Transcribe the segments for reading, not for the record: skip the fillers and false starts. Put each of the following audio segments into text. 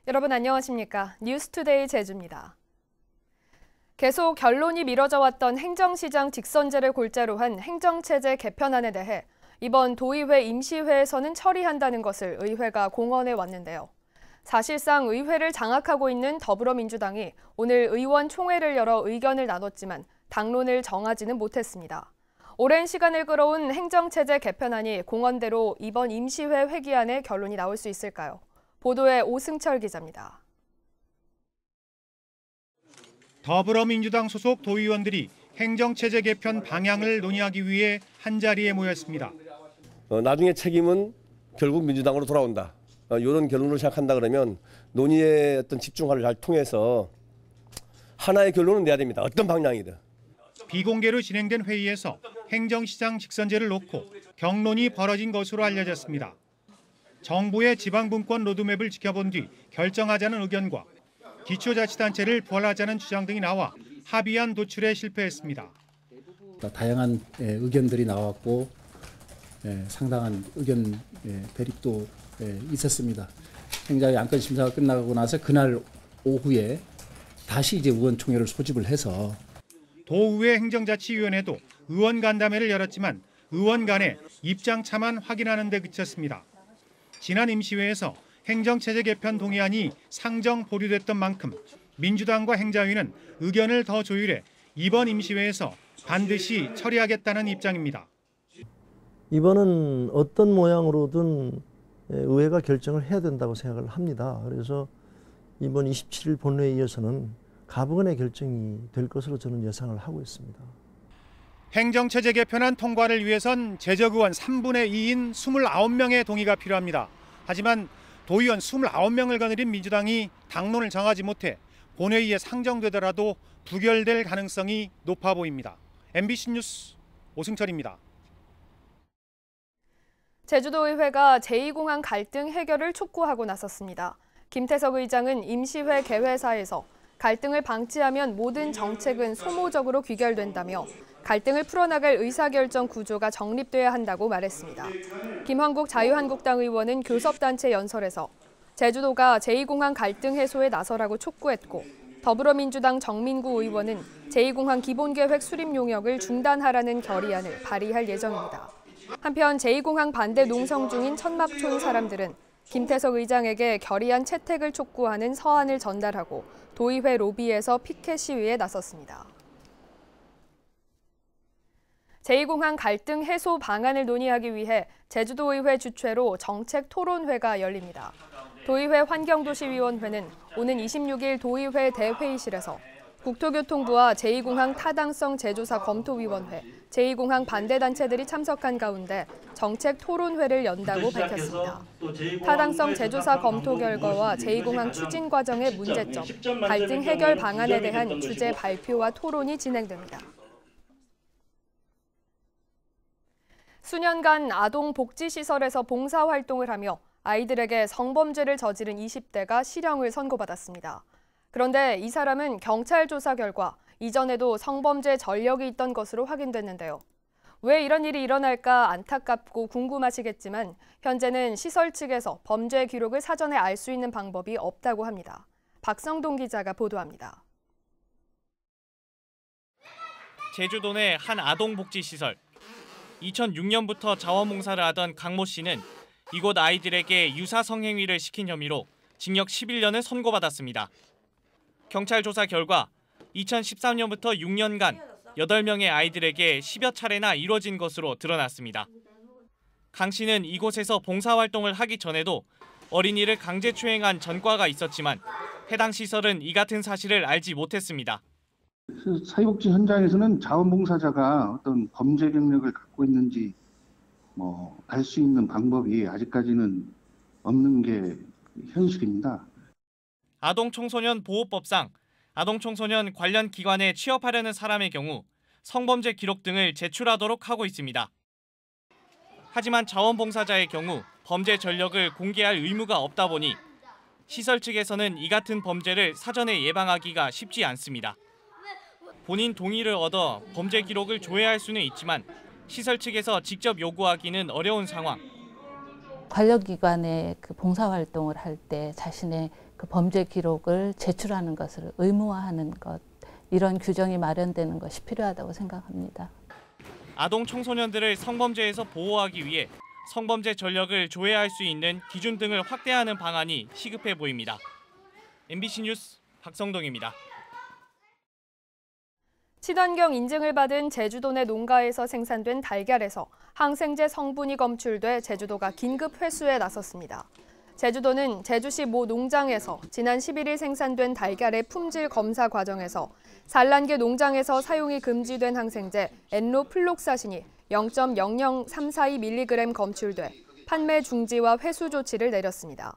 여러분 안녕하십니까? 뉴스투데이 제주입니다. 계속 결론이 미뤄져 왔던 행정시장 직선제를 골자로 한 행정체제 개편안에 대해 이번 도의회 임시회에서는 처리한다는 것을 의회가 공언해 왔는데요. 사실상 의회를 장악하고 있는 더불어민주당이 오늘 의원총회를 열어 의견을 나눴지만 당론을 정하지는 못했습니다. 오랜 시간을 끌어온 행정체제 개편안이 공언대로 이번 임시회 회기안에 결론이 나올 수 있을까요? 보도에 오승철 기자입니다. 더불어민주당 소속 도의원들이 행정체제 개편 방향을 논의하기 위해 한자리에 모였습니다. 나중에 책임은 결국 민주당으로 돌아온다. 이런 결론을 생각한다 그러면 논의의 어떤 집중화를 잘 통해서 하나의 결론은 내야 됩니다. 어떤 방향이든. 비공개로 진행된 회의에서 행정시장 직선제를 놓고 격론이 벌어진 것으로 알려졌습니다. 정부의 지방분권 로드맵을 지켜본 뒤 결정하자는 의견과 기초자치단체를 부활하자는 주장 등이 나와 합의안 도출에 실패했습니다. 다양한 의견들이 나왔고 상당한 의견 대립도 있었습니다. 행자의 안건 심사가 끝나고 나서 그날 오후에 다시 이제 의원총회를 소집을 해서 도의회 행정자치위원회도 의원 간담회를 열었지만 의원 간의 입장 차만 확인하는 데 그쳤습니다. 지난 임시회에서 행정체제 개편 동의안이 상정 보류됐던 만큼 민주당과 행자위는 의견을 더 조율해 이번 임시회에서 반드시 처리하겠다는 입장입니다. 이번은 어떤 모양으로든 의회가 결정을 해야 된다고 생각을 합니다. 그래서 이번 27일 본회의에 이어서는 가부간의 결정이 될 것으로 저는 예상을 하고 있습니다. 행정체제 개편안 통과를 위해선 재적의원 3분의 2인 29명의 동의가 필요합니다. 하지만 도의원 29명을 거느린 민주당이 당론을 정하지 못해 본회의에 상정되더라도 부결될 가능성이 높아 보입니다. MBC 뉴스 오승철입니다. 제주도의회가 제2공항 갈등 해결을 촉구하고 나섰습니다. 김태석 의장은 임시회 개회사에서 갈등을 방치하면 모든 정책은 소모적으로 귀결된다며 갈등을 풀어나갈 의사결정 구조가 정립돼야 한다고 말했습니다. 김환국 자유한국당 의원은 교섭단체 연설에서 제주도가 제2공항 갈등 해소에 나서라고 촉구했고 더불어민주당 정민구 의원은 제2공항 기본계획 수립 용역을 중단하라는 결의안을 발의할 예정입니다. 한편 제2공항 반대 농성 중인 천막촌 사람들은 김태석 의장에게 결의안 채택을 촉구하는 서한을 전달하고 도의회 로비에서 피켓 시위에 나섰습니다. 제2공항 갈등 해소 방안을 논의하기 위해 제주도의회 주최로 정책 토론회가 열립니다. 도의회 환경도시위원회는 오는 26일 도의회 대회의실에서 국토교통부와 제2공항 타당성 재조사 검토위원회, 제2공항 반대단체들이 참석한 가운데 정책 토론회를 연다고 밝혔습니다. 타당성 재조사 검토 결과와 제2공항 추진 과정의 문제점, 갈등 해결 방안에 대한 주제 발표와 토론이 진행됩니다. 수년간 아동복지시설에서 봉사활동을 하며 아이들에게 성범죄를 저지른 20대가 실형을 선고받았습니다. 그런데 이 사람은 경찰 조사 결과 이전에도 성범죄 전력이 있던 것으로 확인됐는데요. 왜 이런 일이 일어날까 안타깝고 궁금하시겠지만 현재는 시설 측에서 범죄 기록을 사전에 알 수 있는 방법이 없다고 합니다. 박성동 기자가 보도합니다. 제주도 내 한 아동복지시설. 2006년부터 자원봉사를 하던 강모 씨는 이곳 아이들에게 유사 성행위를 시킨 혐의로 징역 11년을 선고받았습니다. 경찰 조사 결과 2013년부터 6년간 8명의 아이들에게 10여 차례나 이뤄진 것으로 드러났습니다. 강 씨는 이곳에서 봉사활동을 하기 전에도 어린이를 강제추행한 전과가 있었지만 해당 시설은 이 같은 사실을 알지 못했습니다. 사회복지 현장에서는 자원봉사자가 어떤 범죄 경력을 갖고 있는지 알 수 있는 방법이 아직까지는 없는 게 현실입니다. 아동청소년 보호법상 아동청소년 관련 기관에 취업하려는 사람의 경우 성범죄 기록 등을 제출하도록 하고 있습니다. 하지만 자원봉사자의 경우 범죄 전력을 공개할 의무가 없다 보니 시설 측에서는 이 같은 범죄를 사전에 예방하기가 쉽지 않습니다. 본인 동의를 얻어 범죄 기록을 조회할 수는 있지만 시설 측에서 직접 요구하기는 어려운 상황. 관력기관의 그 봉사활동을 할 때 자신의 그 범죄 기록을 제출하는 것을 의무화하는 것, 이런 규정이 마련되는 것이 필요하다고 생각합니다. 아동 청소년들을 성범죄에서 보호하기 위해 성범죄 전력을 조회할 수 있는 기준 등을 확대하는 방안이 시급해 보입니다. MBC 뉴스 박성동입니다. 친환경 인증을 받은 제주도 내 농가에서 생산된 달걀에서 항생제 성분이 검출돼 제주도가 긴급 회수에 나섰습니다. 제주도는 제주시 모 농장에서 지난 11일 생산된 달걀의 품질 검사 과정에서 산란계 농장에서 사용이 금지된 항생제 엔로플록사신이 0.00342mg 검출돼 판매 중지와 회수 조치를 내렸습니다.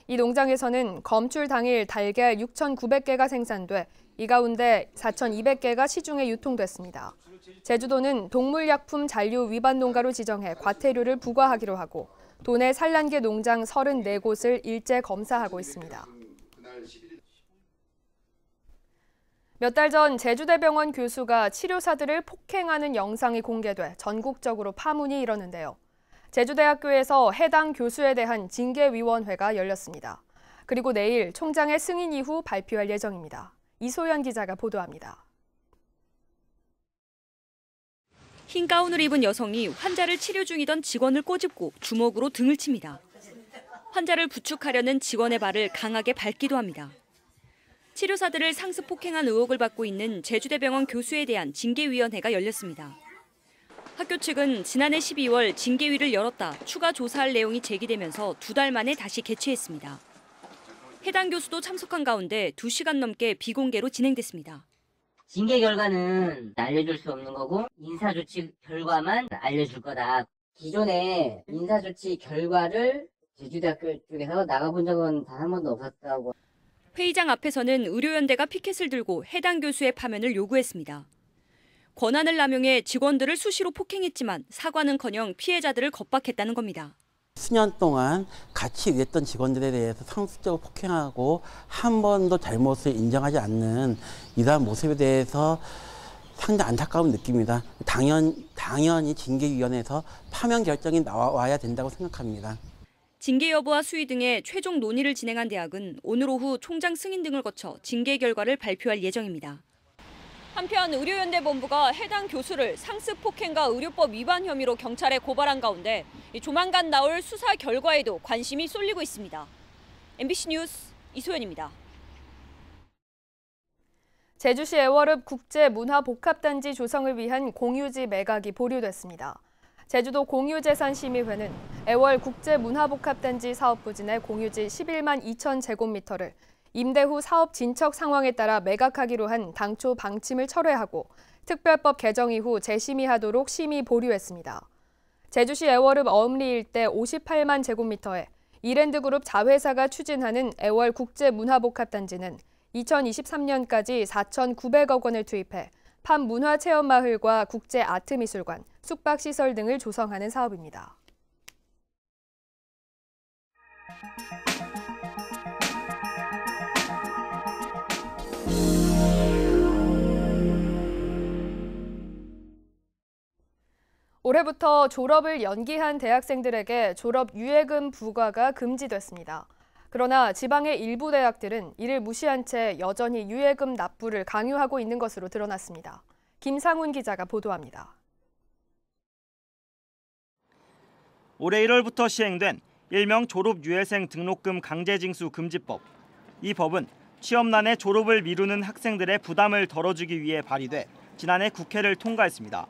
이 농장에서는 검출 당일 달걀 6,900개가 생산돼 이 가운데 4,200개가 시중에 유통됐습니다. 제주도는 동물약품 잔류 위반 농가로 지정해 과태료를 부과하기로 하고 도내 산란계 농장 34곳을 일제 검사하고 있습니다. 몇 달 전 제주대병원 교수가 치료사들을 폭행하는 영상이 공개돼 전국적으로 파문이 일었는데요. 제주대학교에서 해당 교수에 대한 징계위원회가 열렸습니다. 그리고 내일 총장의 승인 이후 발표할 예정입니다. 이소연 기자가 보도합니다. 흰 가운을 입은 여성이 환자를 치료 중이던 직원을 꼬집고 주먹으로 등을 칩니다. 환자를 부축하려는 직원의 발을 강하게 밟기도 합니다. 치료사들을 상습 폭행한 의혹을 받고 있는 제주대병원 교수에 대한 징계위원회가 열렸습니다. 학교 측은 지난해 12월 징계위를 열었다 추가 조사할 내용이 제기되면서 2달 만에 다시 개최했습니다. 해당 교수도 참석한 가운데 2시간 넘게 비공개로 진행됐습니다. 징계 결과는 알려줄 수 없는 거고 인사조치 결과만 알려줄 거다. 기존에 인사조치 결과를 제주대학교 쪽에서 나가본 적은 단 한 번도 없었다고. 회의장 앞에서는 의료연대가 피켓을 들고 해당 교수의 파면을 요구했습니다. 권한을 남용해 직원들을 수시로 폭행했지만 사과는커녕 피해자들을 겁박했다는 겁니다. 수년 동안 같이 일했던 직원들에 대해서 상습적으로 폭행하고 한 번도 잘못을 인정하지 않는 이러한 모습에 대해서 상당히 안타까움을 느낍니다. 당연히 징계위원회에서 파면 결정이 나와야 된다고 생각합니다. 징계 여부와 수위 등의 최종 논의를 진행한 대학은 오늘 오후 총장 승인 등을 거쳐 징계 결과를 발표할 예정입니다. 한편 의료연대본부가 해당 교수를 상습 폭행과 의료법 위반 혐의로 경찰에 고발한 가운데 조만간 나올 수사 결과에도 관심이 쏠리고 있습니다. MBC 뉴스 이소연입니다. 제주시 애월읍 국제문화복합단지 조성을 위한 공유지 매각이 보류됐습니다. 제주도 공유재산심의회는 애월 국제문화복합단지 사업 부진의 공유지 11만 2천 제곱미터를 임대 후 사업 진척 상황에 따라 매각하기로 한 당초 방침을 철회하고 특별법 개정 이후 재심의하도록 심의 보류했습니다. 제주시 애월읍 어음리 일대 58만 제곱미터에 이랜드그룹 자회사가 추진하는 애월 국제문화복합단지는 2023년까지 4,900억 원을 투입해 판문화체험마을과 국제아트미술관, 숙박시설 등을 조성하는 사업입니다. 올해부터 졸업을 연기한 대학생들에게 졸업 유예금 부과가 금지됐습니다. 그러나 지방의 일부 대학들은 이를 무시한 채 여전히 유예금 납부를 강요하고 있는 것으로 드러났습니다. 김상훈 기자가 보도합니다. 올해 1월부터 시행된 일명 졸업유예생 등록금 강제징수 금지법. 이 법은 취업난에 졸업을 미루는 학생들의 부담을 덜어주기 위해 발의돼 지난해 국회를 통과했습니다.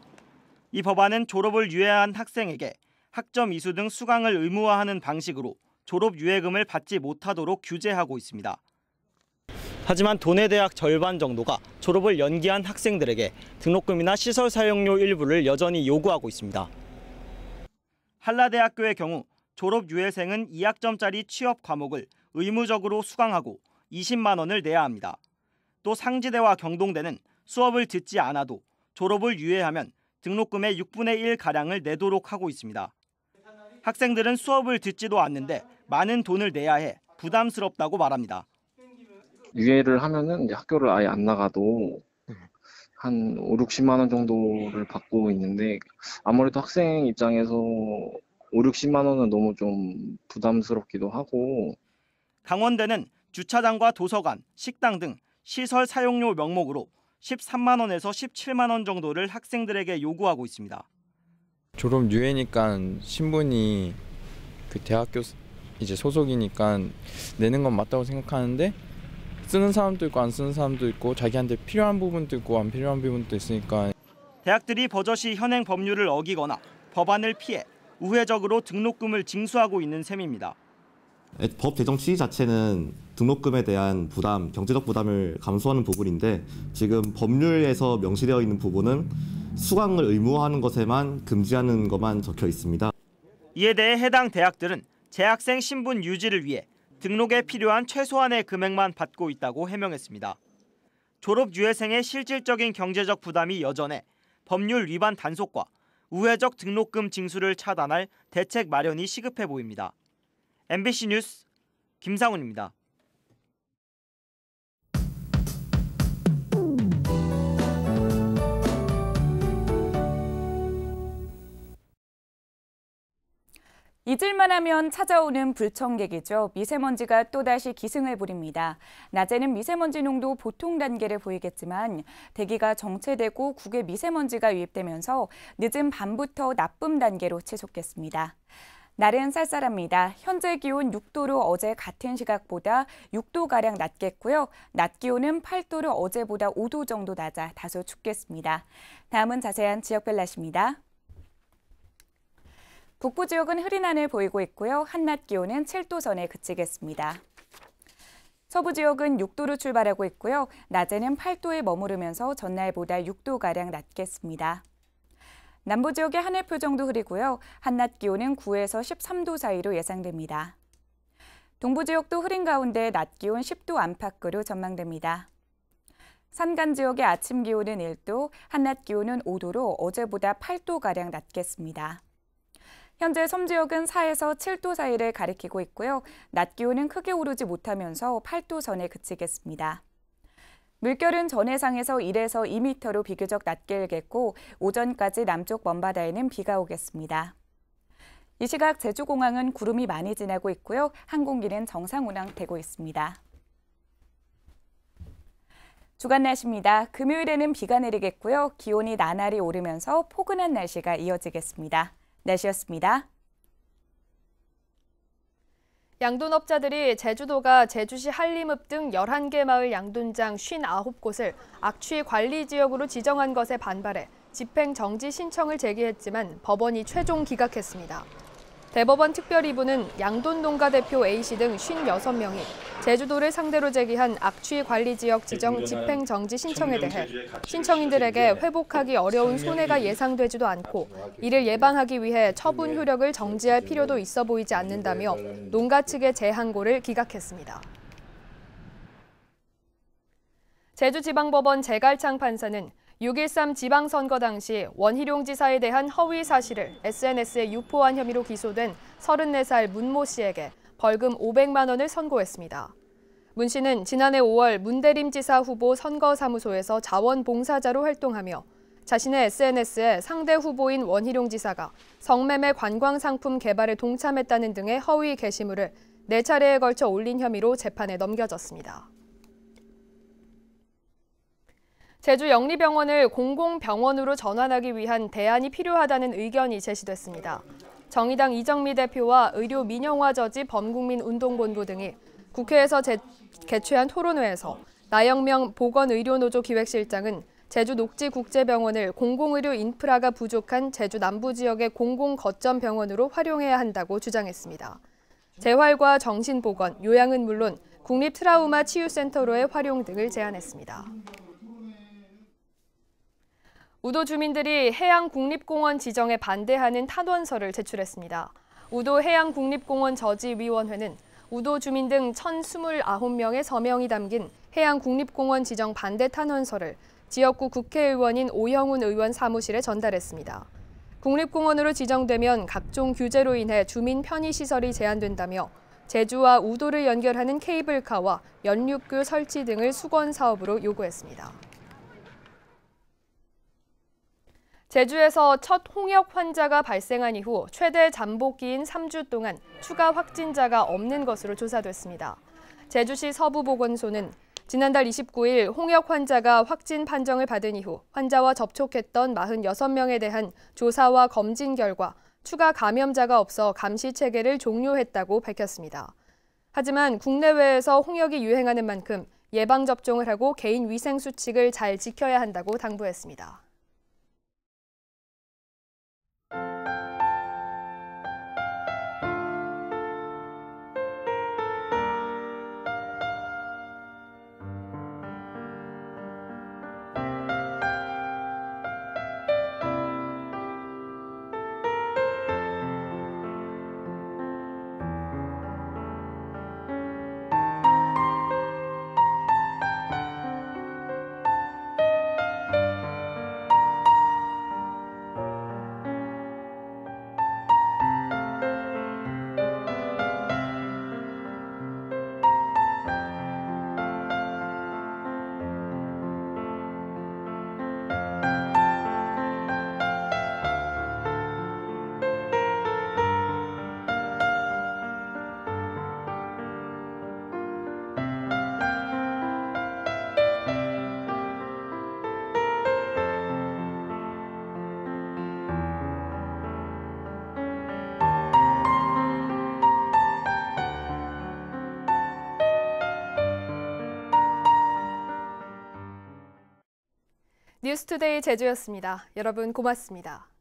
이 법안은 졸업을 유예한 학생에게 학점 이수 등 수강을 의무화하는 방식으로 졸업 유예금을 받지 못하도록 규제하고 있습니다. 하지만 도내 대학 절반 정도가 졸업을 연기한 학생들에게 등록금이나 시설 사용료 일부를 여전히 요구하고 있습니다. 한라대학교의 경우 졸업 유예생은 2학점짜리 취업 과목을 의무적으로 수강하고 20만 원을 내야 합니다. 또 상지대와 경동대는 수업을 듣지 않아도 졸업을 유예하면 등록금의 6분의 1가량을 내도록 하고 있습니다. 학생들은 수업을 듣지도 않는데 많은 돈을 내야 해 부담스럽다고 말합니다. 유예를 하면은 이제 학교를 아예 안 나가도 한 5, 60만 원 정도를 받고 있는데 아무래도 학생 입장에서 5, 60만 원은 너무 좀 부담스럽기도 하고. 강원대는 주차장과 도서관, 식당 등 시설 사용료 명목으로 13만 원에서 17만 원 정도를 학생들에게 요구하고 있습니다. 졸업 유예니까 신분이 그 대학교 이제 소속이니까 내는 건 맞다고 생각하는데 쓰는 사람도 있고 안 쓰는 사람도 있고 자기한테 필요한 부분도 있고 안 필요한 부분도 있으니까 대학들이 버젓이 현행 법률을 어기거나 법안을 피해 우회적으로 등록금을 징수하고 있는 셈입니다. 법 제정 취지 자체는 등록금에 대한 부담, 경제적 부담을 감수하는 부분인데 지금 법률에서 명시되어 있는 부분은 수강을 의무화하는 것에만 금지하는 것만 적혀 있습니다. 이에 대해 해당 대학들은 재학생 신분 유지를 위해 등록에 필요한 최소한의 금액만 받고 있다고 해명했습니다. 졸업 유예생의 실질적인 경제적 부담이 여전해 법률 위반 단속과 우회적 등록금 징수를 차단할 대책 마련이 시급해 보입니다. MBC 뉴스 김상훈입니다. 잊을만 하면 찾아오는 불청객이죠. 미세먼지가 또다시 기승을 부립니다. 낮에는 미세먼지 농도 보통 단계를 보이겠지만 대기가 정체되고 국외 미세먼지가 유입되면서 늦은 밤부터 나쁨 단계로 치솟겠습니다. 날은 쌀쌀합니다. 현재 기온 6도로 어제 같은 시각보다 6도가량 낮겠고요. 낮 기온은 8도로 어제보다 5도 정도 낮아 다소 춥겠습니다. 다음은 자세한 지역별 날씨입니다. 북부 지역은 흐린 하늘 보이고 있고요. 한낮 기온은 7도 선에 그치겠습니다. 서부 지역은 6도로 출발하고 있고요. 낮에는 8도에 머무르면서 전날보다 6도가량 낮겠습니다. 남부 지역의 하늘 표정도 흐리고요. 한낮 기온은 9에서 13도 사이로 예상됩니다. 동부 지역도 흐린 가운데 낮 기온 10도 안팎으로 전망됩니다. 산간 지역의 아침 기온은 1도, 한낮 기온은 5도로 어제보다 8도가량 낮겠습니다. 현재 섬 지역은 4에서 7도 사이를 가리키고 있고요. 낮 기온은 크게 오르지 못하면서 8도 선에 그치겠습니다. 물결은 전해상에서 1에서 2m로 비교적 낮게 일겠고 오전까지 남쪽 먼바다에는 비가 오겠습니다. 이 시각 제주공항은 구름이 많이 지나고 있고요. 항공기는 정상 운항되고 있습니다. 주간 날씨입니다. 금요일에는 비가 내리겠고요. 기온이 나날이 오르면서 포근한 날씨가 이어지겠습니다. 날씨였습니다. 양돈업자들이 제주도가 제주시 한림읍 등 11개 마을 양돈장 59곳을 악취 관리 지역으로 지정한 것에 반발해 집행 정지 신청을 제기했지만 법원이 최종 기각했습니다. 대법원 특별이부는 양돈 농가 대표 A씨 등 56명이 제주도를 상대로 제기한 악취 관리 지역 지정 집행 정지 신청에 대해 신청인들에게 회복하기 어려운 손해가 예상되지도 않고 이를 예방하기 위해 처분 효력을 정지할 필요도 있어 보이지 않는다며 농가 측의 재항고를 기각했습니다. 제주지방법원 제갈창 판사는 6.13 지방선거 당시 원희룡 지사에 대한 허위 사실을 SNS에 유포한 혐의로 기소된 34살 문모 씨에게 벌금 500만 원을 선고했습니다. 문 씨는 지난해 5월 문대림 지사 후보 선거사무소에서 자원봉사자로 활동하며 자신의 SNS에 상대 후보인 원희룡 지사가 성매매 관광상품 개발에 동참했다는 등의 허위 게시물을 4차례에 걸쳐 올린 혐의로 재판에 넘겨졌습니다. 제주 영리병원을 공공병원으로 전환하기 위한 대안이 필요하다는 의견이 제시됐습니다. 정의당 이정미 대표와 의료민영화 저지 범국민운동본부 등이 국회에서 개최한 토론회에서 나영명 보건의료노조 기획실장은 제주 녹지국제병원을 공공의료 인프라가 부족한 제주 남부 지역의 공공거점병원으로 활용해야 한다고 주장했습니다. 재활과 정신보건, 요양은 물론 국립트라우마 치유센터로의 활용 등을 제안했습니다. 우도 주민들이 해양국립공원 지정에 반대하는 탄원서를 제출했습니다. 우도 해양국립공원 저지위원회는 우도 주민 등 1,029명의 서명이 담긴 해양국립공원 지정 반대 탄원서를 지역구 국회의원인 오영훈 의원 사무실에 전달했습니다. 국립공원으로 지정되면 각종 규제로 인해 주민 편의시설이 제한된다며 제주와 우도를 연결하는 케이블카와 연륙교 설치 등을 수건 사업으로 요구했습니다. 제주에서 첫 홍역 환자가 발생한 이후 최대 잠복기인 3주 동안 추가 확진자가 없는 것으로 조사됐습니다. 제주시 서부보건소는 지난달 29일 홍역 환자가 확진 판정을 받은 이후 환자와 접촉했던 46명에 대한 조사와 검진 결과 추가 감염자가 없어 감시 체계를 종료했다고 밝혔습니다. 하지만 국내외에서 홍역이 유행하는 만큼 예방접종을 하고 개인 위생 수칙을 잘 지켜야 한다고 당부했습니다. 뉴스투데이 제주였습니다. 여러분 고맙습니다.